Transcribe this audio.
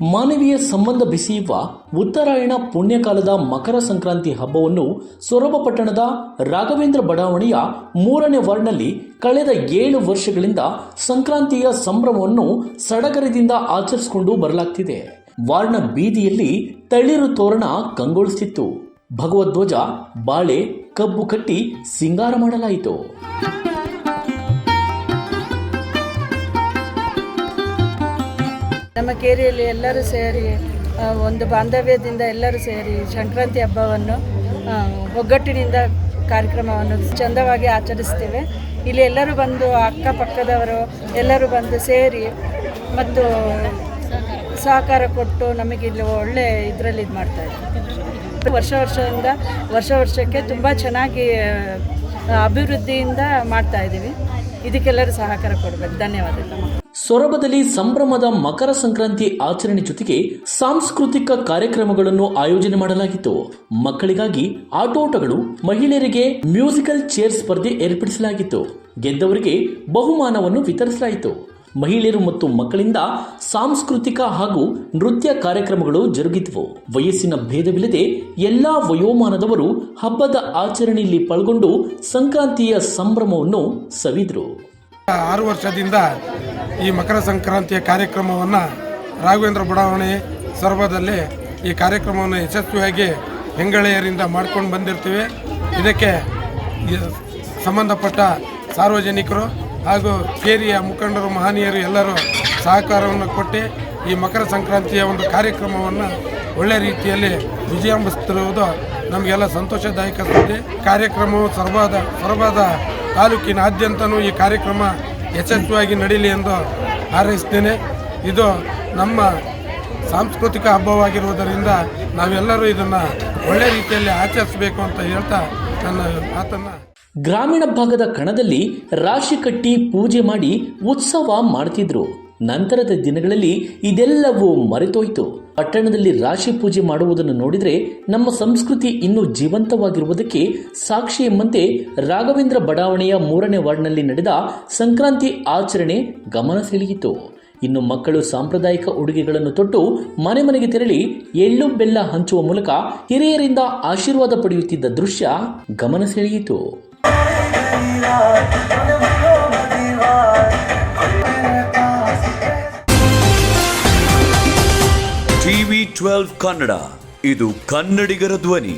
ಮಾನವೀಯ ಸಂಬಂಧ ಬೆಸೆಯುವ ಉತ್ತರಾಯಣ ಪುಣ್ಯಕಾಲದ ಮಕರ ಸಂಕ್ರಾಂತಿ ಹಬ್ಬವನ್ನು ಸೊರಬ ಪಟ್ಟಣದ ರಾಘವೇಂದ್ರ ಬಡಾವಣೆಯ 3ನೇ ವಾರ್ಡ್ನಲ್ಲಿ ಕಳೆದ 7 ವರ್ಷಗಳಿಂದ ಸಂಕ್ರಾಂತಿಯ ಸಂಭ್ರಮವನ್ನು ಸಡಗರದಿಂದ ಆಚರಿಸಿಕೊಂಡು ಬರಲಾಗ್ತಿದೆ. ವಾರ್ಡ್ನ ಬೀದಿಯಲ್ಲಿ ತಳಿರು ತೋರಣ ಕಂಗೊಳಿಸುತ್ತಿತ್ತು. ಭಗವಧ್ವಜ, ಬಾಳೆ, ಕಬ್ಬು ಕಟ್ಟಿ ಸಿಂಗಾರ ಮಾಡಲಾಯಿತು. ನಮ್ಮ ಕೇರಿಯಲ್ಲಿ ಎಲ್ಲರೂ ಸೇರಿ ಒಂದು ಬಾಂಧವ್ಯದಿಂದ ಎಲ್ಲರೂ ಸೇರಿ ಸಂಕ್ರಾಂತಿ ಹಬ್ಬವನ್ನು ಒಗ್ಗಟ್ಟಿನಿಂದ ಕಾರ್ಯಕ್ರಮವನ್ನು ಚಂದವಾಗಿ ಆಚರಿಸ್ತೇವೆ. ಇಲ್ಲಿ ಎಲ್ಲರೂ ಬಂದು ಅಕ್ಕಪಕ್ಕದವರು ಎಲ್ಲರೂ ಬಂದು ಸೇರಿ ಮತ್ತು ಸಹಕಾರ ಕೊಟ್ಟು ನಮಗೆ ಇಲ್ಲಿ ಒಳ್ಳೆ ಇದರಲ್ಲಿ ಇದು ಮಾಡ್ತಾಯಿದ್ದೀವಿ. ವರ್ಷ ವರ್ಷಕ್ಕೆ ತುಂಬ ಚೆನ್ನಾಗಿ ಅಭಿವೃದ್ಧಿಯಿಂದ ಮಾಡ್ತಾಯಿದ್ದೀವಿ. ಇದಕ್ಕೆಲ್ಲರೂ ಸಹಕಾರ ಕೊಡಬೇಕು. ಧನ್ಯವಾದಗಳು. ಸೊರಬದಲ್ಲಿ ಸಂಭ್ರಮದ ಮಕರ ಸಂಕ್ರಾಂತಿ ಆಚರಣೆ ಜೊತೆಗೆ ಸಾಂಸ್ಕೃತಿಕ ಕಾರ್ಯಕ್ರಮಗಳನ್ನು ಆಯೋಜನೆ ಮಾಡಲಾಗಿತ್ತು. ಮಕ್ಕಳಿಗಾಗಿ ಆಟೋಟಗಳು, ಮಹಿಳೆಯರಿಗೆ ಮ್ಯೂಸಿಕಲ್ ಚೇರ್ ಸ್ಪರ್ಧೆ ಏರ್ಪಡಿಸಲಾಗಿತ್ತು. ಗೆದ್ದವರಿಗೆ ಬಹುಮಾನವನ್ನು ವಿತರಿಸಲಾಯಿತು. ಮಹಿಳೆಯರು ಮತ್ತು ಮಕ್ಕಳಿಂದ ಸಾಂಸ್ಕೃತಿಕ ಹಾಗೂ ನೃತ್ಯ ಕಾರ್ಯಕ್ರಮಗಳು ಜರುಗಿದವು. ವಯಸ್ಸಿನ ಭೇದವಿಲ್ಲದೆ ಎಲ್ಲಾ ವಯೋಮಾನದವರು ಹಬ್ಬದ ಆಚರಣೆಯಲ್ಲಿ ಪಾಲ್ಗೊಂಡು ಸಂಕ್ರಾಂತಿಯ ಸಂಭ್ರಮವನ್ನು ಸವಿದರು. 6 ವರ್ಷದಿಂದ ಈ ಮಕರ ಸಂಕ್ರಾಂತಿಯ ಕಾರ್ಯಕ್ರಮವನ್ನು ರಾಘವೇಂದ್ರ ಬಡಾವಣೆ ಸೊರಬದಲ್ಲಿ ಈ ಕಾರ್ಯಕ್ರಮವನ್ನು ಯಶಸ್ವಿಯಾಗಿ ಹೆಂಗಳೆಯರಿಂದ ಮಾಡ್ಕೊಂಡು ಬಂದಿರ್ತೀವಿ. ಇದಕ್ಕೆ ಸಂಬಂಧಪಟ್ಟ ಸಾರ್ವಜನಿಕರು ಹಾಗೂ ಕೇರಿಯ ಮುಖಂಡರು, ಮಹನೀಯರು ಎಲ್ಲರೂ ಸಹಕಾರವನ್ನು ಕೊಟ್ಟು ಈ ಮಕರ ಸಂಕ್ರಾಂತಿಯ ಒಂದು ಕಾರ್ಯಕ್ರಮವನ್ನು ಒಳ್ಳೆ ರೀತಿಯಲ್ಲಿ ವಿಜೃಂಭಿಸುತ್ತಿರುವುದು ನಮಗೆಲ್ಲ ಸಂತೋಷದಾಯಕ ಸುದ್ದಿ. ಕಾರ್ಯಕ್ರಮವು ಸೊರಬದ ತಾಲೂಕಿನಾದ್ಯಂತನೂ ಈ ಕಾರ್ಯಕ್ರಮ ಯಶಸ್ವಿಯಾಗಿ ನಡೀಲಿ ಎಂದು ಹಾರೈಸ್ತೇನೆ. ಇದು ನಮ್ಮ ಸಾಂಸ್ಕೃತಿಕ ಹಬ್ಬವಾಗಿರುವುದರಿಂದ ನಾವೆಲ್ಲರೂ ಇದನ್ನು ಒಳ್ಳೆ ರೀತಿಯಲ್ಲಿ ಆಚರಿಸಬೇಕು ಅಂತ ಹೇಳ್ತಾ ನನ್ನ ಮಾತನ್ನು. ಗ್ರಾಮೀಣ ಭಾಗದ ಕಣದಲ್ಲಿ ರಾಶಿ ಕಟ್ಟಿ ಪೂಜೆ ಮಾಡಿ ಉತ್ಸವ ಮಾಡ್ತಿದ್ರು. ನಂತರದ ದಿನಗಳಲ್ಲಿ ಇದೆಲ್ಲವೂ ಮರೆತೋಯ್ತು. ಪಟ್ಟಣದಲ್ಲಿ ರಾಶಿ ಪೂಜೆ ಮಾಡುವುದನ್ನು ನೋಡಿದರೆ ನಮ್ಮ ಸಂಸ್ಕೃತಿ ಇನ್ನೂ ಜೀವಂತವಾಗಿರುವುದಕ್ಕೆ ಸಾಕ್ಷಿ ಎಂಬಂತೆ ರಾಘವೇಂದ್ರ ಬಡಾವಣೆಯ 3ನೇ ವಾರ್ಡ್ನಲ್ಲಿ ನಡೆದ ಸಂಕ್ರಾಂತಿ ಆಚರಣೆ ಗಮನ ಸೆಳೆಯಿತು. ಇನ್ನು ಮಕ್ಕಳು ಸಾಂಪ್ರದಾಯಿಕ ಉಡುಗೆಗಳನ್ನು ತೊಟ್ಟು ಮನೆ ಮನೆಗೆ ತೆರಳಿ ಎಳ್ಳು ಬೆಲ್ಲ ಹಂಚುವ ಮೂಲಕ ಹಿರಿಯರಿಂದ ಆಶೀರ್ವಾದ ಪಡೆಯುತ್ತಿದ್ದ ದೃಶ್ಯ ಗಮನ ಸೆಳೆಯಿತು. TV12 ಕನ್ನಡ, ಇದು ಕನ್ನಡಿಗರ ಧ್ವನಿ.